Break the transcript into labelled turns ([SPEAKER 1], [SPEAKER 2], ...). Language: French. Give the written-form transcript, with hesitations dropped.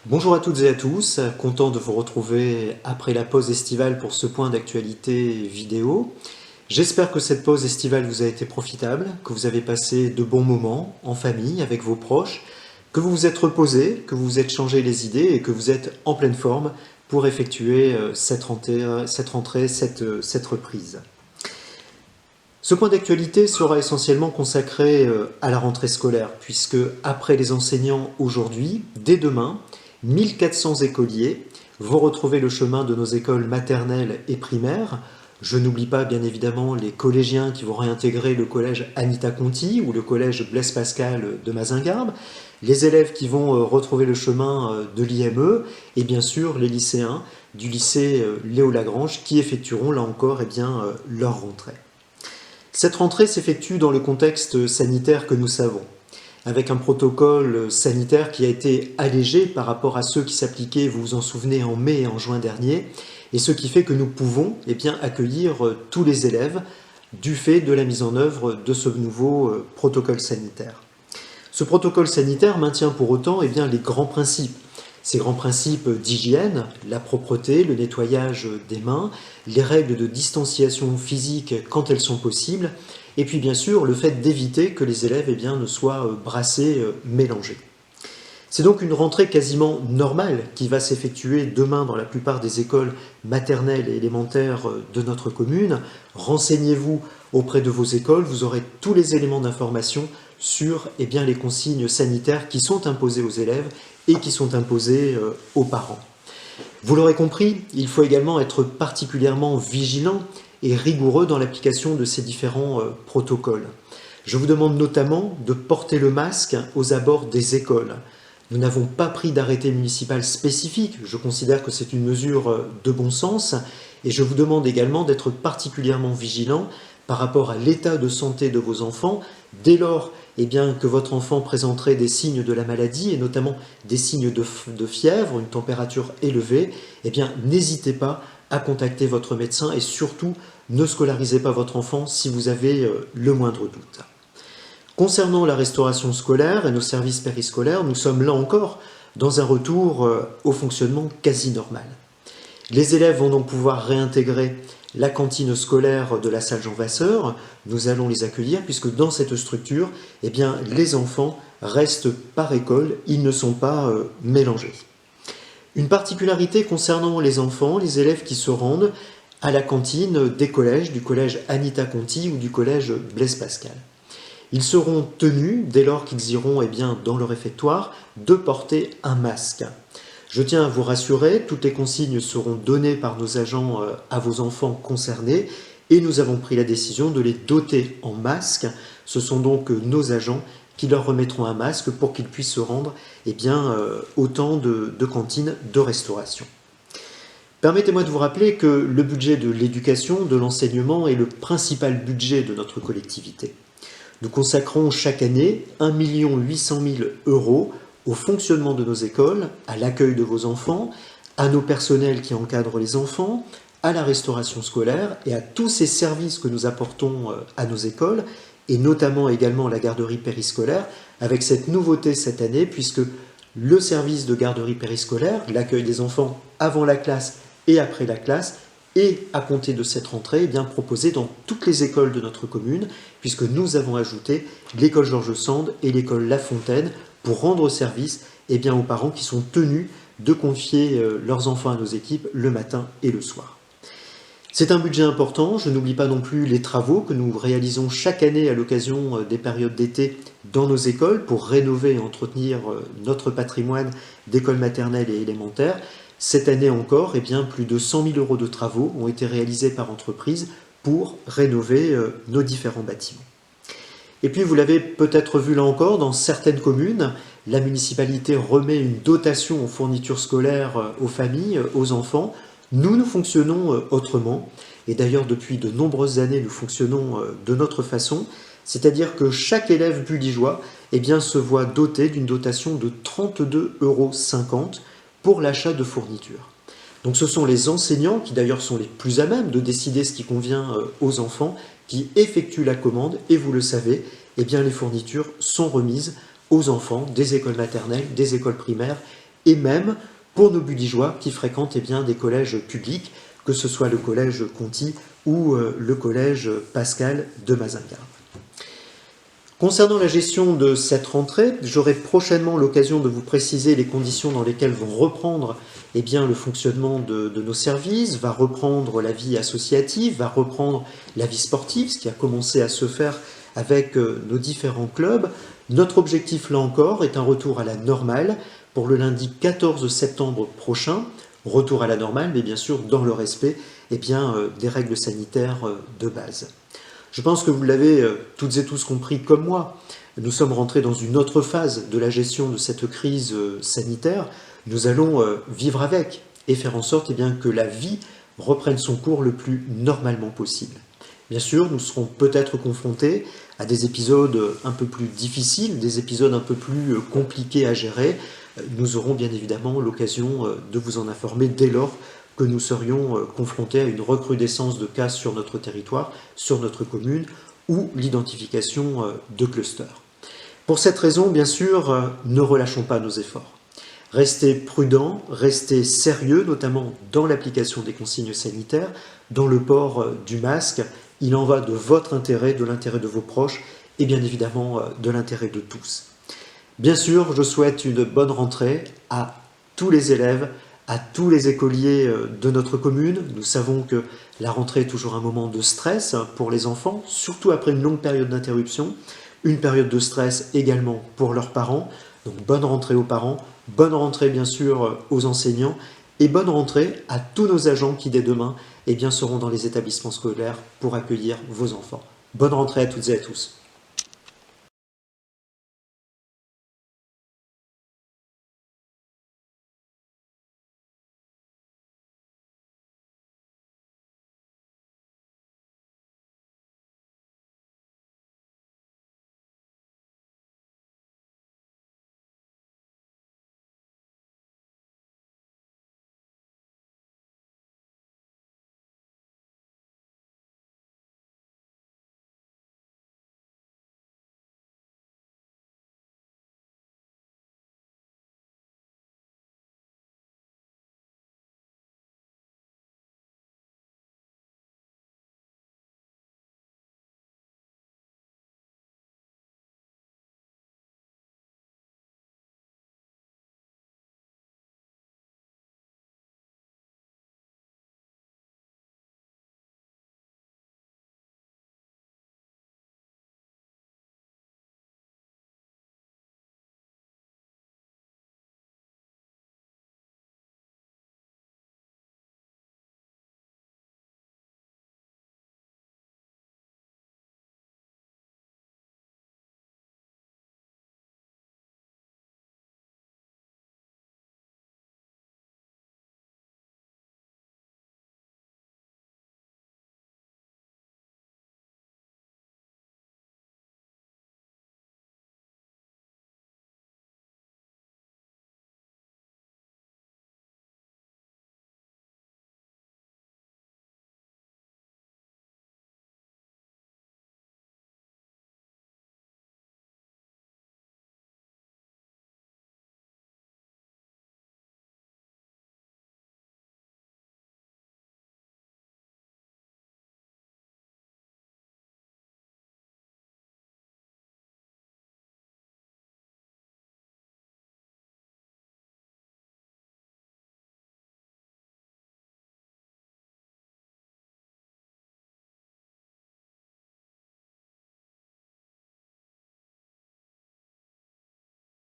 [SPEAKER 1] Bonjour à toutes et à tous, content de vous retrouver après la pause estivale pour ce point d'actualité vidéo. J'espère que cette pause estivale vous a été profitable, que vous avez passé de bons moments en famille, avec vos proches, que vous vous êtes reposé, que vous vous êtes changé les idées et que vous êtes en pleine forme pour effectuer cette rentrée, cette reprise. Ce point d'actualité sera essentiellement consacré à la rentrée scolaire, puisque après les enseignants aujourd'hui, dès demain, 1400 écoliers vont retrouver le chemin de nos écoles maternelles et primaires. Je n'oublie pas bien évidemment les collégiens qui vont réintégrer le collège Anita Conti ou le collège Blaise Pascal de Mazingarbe, les élèves qui vont retrouver le chemin de l'IME et bien sûr les lycéens du lycée Léo Lagrange qui effectueront là encore leur rentrée. Cette rentrée s'effectue dans le contexte sanitaire que nous savons, avec un protocole sanitaire qui a été allégé par rapport à ceux qui s'appliquaient, vous vous en souvenez, en mai et en juin dernier, et ce qui fait que nous pouvons accueillir tous les élèves du fait de la mise en œuvre de ce nouveau protocole sanitaire. Ce protocole sanitaire maintient pour autant les grands principes. Ces grands principes d'hygiène, la propreté, le nettoyage des mains, les règles de distanciation physique quand elles sont possibles, et puis bien sûr le fait d'éviter que les élèves ne soient brassés, mélangés. C'est donc une rentrée quasiment normale qui va s'effectuer demain dans la plupart des écoles maternelles et élémentaires de notre commune. Renseignez-vous auprès de vos écoles, vous aurez tous les éléments d'information sur les consignes sanitaires qui sont imposées aux élèves et qui sont imposées aux parents. Vous l'aurez compris, il faut également être particulièrement vigilant et rigoureux dans l'application de ces différents protocoles. Je vous demande notamment de porter le masque aux abords des écoles. Nous n'avons pas pris d'arrêté municipal spécifique, je considère que c'est une mesure de bon sens, et je vous demande également d'être particulièrement vigilant par rapport à l'état de santé de vos enfants, dès lors que votre enfant présenterait des signes de la maladie, et notamment des signes de fièvre, une température élevée, n'hésitez pas à contacter votre médecin et surtout ne scolarisez pas votre enfant si vous avez le moindre doute. Concernant la restauration scolaire et nos services périscolaires, nous sommes là encore dans un retour au fonctionnement quasi normal. Les élèves vont donc pouvoir réintégrer la cantine scolaire de la salle Jean Vasseur. Nous allons les accueillir puisque dans cette structure, les enfants restent par école, ils ne sont pas mélangés. Une particularité concernant les enfants, les élèves qui se rendent à la cantine des collèges, du collège Anita Conti ou du collège Blaise Pascal. Ils seront tenus, dès lors qu'ils iront dans le réfectoire, de porter un masque. Je tiens à vous rassurer, toutes les consignes seront données par nos agents à vos enfants concernés et nous avons pris la décision de les doter en masque. Ce sont donc nos agents qui leur remettront un masque pour qu'ils puissent se rendre au temps de cantine de restauration. Permettez-moi de vous rappeler que le budget de l'éducation, de l'enseignement est le principal budget de notre collectivité. Nous consacrons chaque année 1 800 000 € au fonctionnement de nos écoles, à l'accueil de vos enfants, à nos personnels qui encadrent les enfants, à la restauration scolaire et à tous ces services que nous apportons à nos écoles, et notamment également la garderie périscolaire, avec cette nouveauté cette année, puisque le service de garderie périscolaire, l'accueil des enfants avant la classe et après la classe, et à compter de cette rentrée, proposé dans toutes les écoles de notre commune, puisque nous avons ajouté l'école Georges Sand et l'école La Fontaine pour rendre service aux parents qui sont tenus de confier leurs enfants à nos équipes le matin et le soir. C'est un budget important, je n'oublie pas non plus les travaux que nous réalisons chaque année à l'occasion des périodes d'été dans nos écoles pour rénover et entretenir notre patrimoine d'écoles maternelles et élémentaires. Cette année encore, plus de 100 000 € de travaux ont été réalisés par entreprise pour rénover nos différents bâtiments. Et puis, vous l'avez peut-être vu là encore, dans certaines communes, la municipalité remet une dotation aux fournitures scolaires aux familles, aux enfants. Nous fonctionnons autrement, et d'ailleurs depuis de nombreuses années, nous fonctionnons de notre façon, c'est-à-dire que chaque élève budigeois se voit doté d'une dotation de 32,50 € pour l'achat de fournitures. Donc ce sont les enseignants, qui d'ailleurs sont les plus à même de décider ce qui convient aux enfants, qui effectuent la commande, et vous le savez, les fournitures sont remises aux enfants des écoles maternelles, des écoles primaires et même pour nos Budigeois qui fréquentent des collèges publics, que ce soit le collège Conti ou le collège Pascal de Mazingarbe. Concernant la gestion de cette rentrée, j'aurai prochainement l'occasion de vous préciser les conditions dans lesquelles vont reprendre le fonctionnement de nos services, va reprendre la vie associative, va reprendre la vie sportive, ce qui a commencé à se faire avec nos différents clubs. Notre objectif, là encore, est un retour à la normale pour le lundi 14 septembre prochain. Retour à la normale, mais bien sûr dans le respect des règles sanitaires de base. Je pense que vous l'avez toutes et tous compris comme moi. Nous sommes rentrés dans une autre phase de la gestion de cette crise sanitaire. Nous allons vivre avec et faire en sorte que la vie reprenne son cours le plus normalement possible. Bien sûr, nous serons peut-être confrontés à des épisodes un peu plus difficiles, des épisodes un peu plus compliqués à gérer. Nous aurons bien évidemment l'occasion de vous en informer dès lors que nous serions confrontés à une recrudescence de cas sur notre territoire, sur notre commune, ou l'identification de clusters. Pour cette raison, bien sûr, ne relâchons pas nos efforts. Restez prudents, restez sérieux, notamment dans l'application des consignes sanitaires, dans le port du masque. Il en va de votre intérêt, de l'intérêt de vos proches et bien évidemment de l'intérêt de tous. Bien sûr, je souhaite une bonne rentrée à tous les élèves, à tous les écoliers de notre commune. Nous savons que la rentrée est toujours un moment de stress pour les enfants, surtout après une longue période d'interruption, une période de stress également pour leurs parents. Donc bonne rentrée aux parents, bonne rentrée bien sûr aux enseignants et bonne rentrée à tous nos agents qui dès demain seront dans les établissements scolaires pour accueillir vos enfants. Bonne rentrée à toutes et à tous.